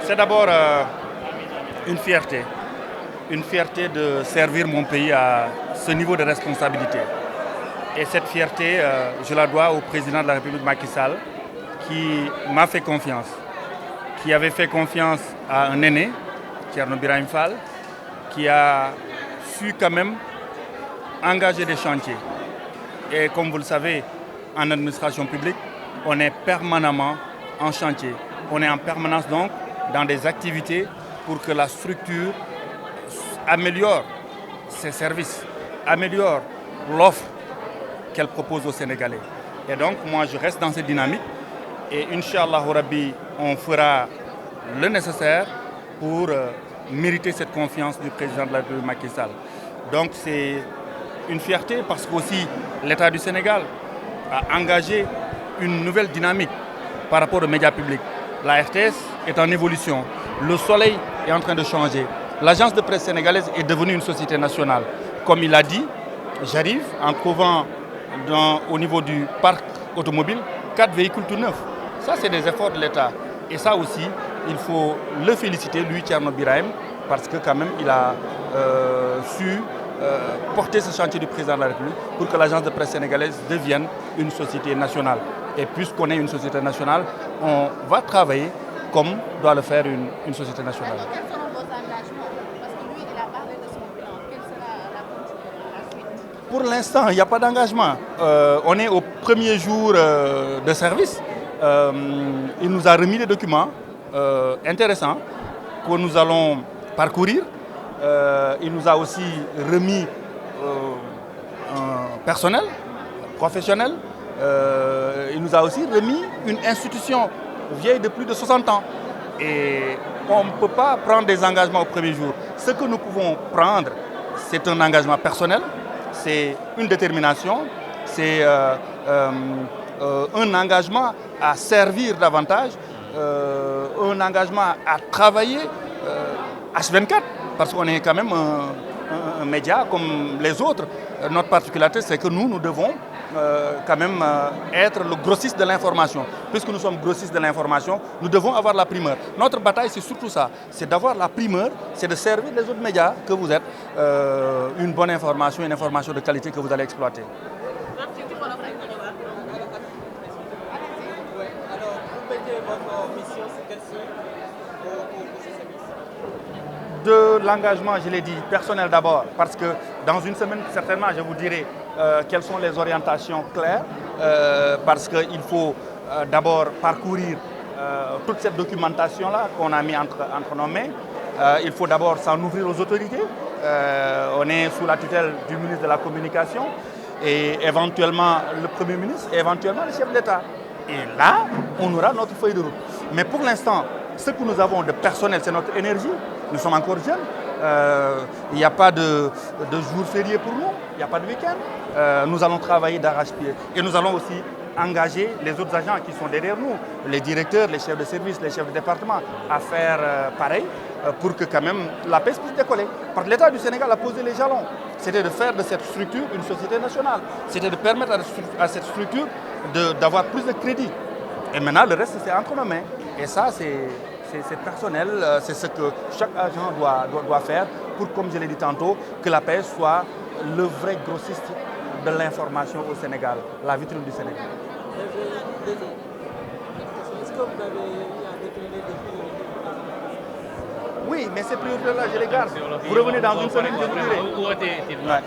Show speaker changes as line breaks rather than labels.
C'est d'abord une fierté. Une fierté de servir mon pays à ce niveau de responsabilité. Et cette fierté, je la dois au président de la République Macky Sall, qui m'a fait confiance, qui avait fait confiance à un aîné, Thierno Birahim Fall, qui a su quand même engager des chantiers. Et comme vous le savez, en administration publique, on est permanemment en chantier. On est en permanence donc dans des activités pour que la structure améliore ses services, améliore l'offre qu'elle propose aux Sénégalais. Et donc moi je reste dans cette dynamique et Inch'Allah Rabbi, on fera le nécessaire pour mériter cette confiance du président de la République Macky Sall. Donc c'est une fierté parce qu'aussi l'État du Sénégal a engagé une nouvelle dynamique par rapport aux médias publics. La RTS est en évolution, le soleil est en train de changer. L'agence de presse sénégalaise est devenue une société nationale. Comme il l'a dit, j'arrive en trouvant au niveau du parc automobile 4 véhicules tout neufs. Ça, c'est des efforts de l'État. Et ça aussi, il faut le féliciter, lui, Thierno Birahim, parce que quand même, il a su porter ce chantier du président de la République pour que l'agence de presse sénégalaise devienne une société nationale. Et puisqu'on est une société nationale, on va travailler comme doit le faire une société nationale.
Alors, quels seront vos engagements? Parce que lui, il a parlé de son bilan. Quelle sera la suite?
Pour l'instant, il n'y a pas d'engagement. On est au premier jour de service. Il nous a remis des documents intéressants que nous allons parcourir. Il nous a aussi remis un personnel professionnel. Il nous a aussi remis une institution vieille de plus de 60 ans. Et on ne peut pas prendre des engagements au premier jour. Ce que nous pouvons prendre, c'est un engagement personnel, c'est une détermination, c'est un engagement à servir davantage, un engagement à travailler H24, parce qu'on est quand même un média comme les autres. Notre particularité, c'est que nous devons quand même être le grossiste de l'information. Puisque nous sommes grossistes de l'information, nous devons avoir la primeur. Notre bataille, c'est surtout ça, c'est d'avoir la primeur, c'est de servir les autres médias que vous êtes, une bonne information, une information de qualité que vous allez exploiter. De l'engagement, je l'ai dit, personnel d'abord, parce que dans une semaine, certainement, je vous dirai quelles sont les orientations claires, parce qu'il faut d'abord parcourir toute cette documentation-là qu'on a mis entre nos mains. Il faut d'abord s'en ouvrir aux autorités. On est sous la tutelle du ministre de la Communication et éventuellement le Premier ministre et éventuellement le chef d'État. Et là, on aura notre feuille de route. Mais pour l'instant, ce que nous avons de personnel, c'est notre énergie. Nous sommes encore jeunes. Il n'y a pas de jour férié pour nous. Il n'y a pas de week-end. Nous allons travailler d'arrache-pied. Et nous allons aussi engager les autres agents qui sont derrière nous, les directeurs, les chefs de service, les chefs de département, à faire pareil pour que quand même la paix puisse décoller. Parce que l'État du Sénégal a posé les jalons. C'était de faire de cette structure une société nationale. C'était de permettre à cette structure d'avoir plus de crédit. Et maintenant, le reste, c'est entre nos mains. Et ça, c'est personnel, c'est ce que chaque agent doit faire pour, comme je l'ai dit tantôt, que la paix soit le vrai grossiste de l'information au Sénégal, la vitrine du Sénégal.
Est-ce que vous avez eu à décliner depuis le...
Oui, mais ces priorités-là, je les garde. Vous revenez dans une semaine, je vous dirai. Ouais.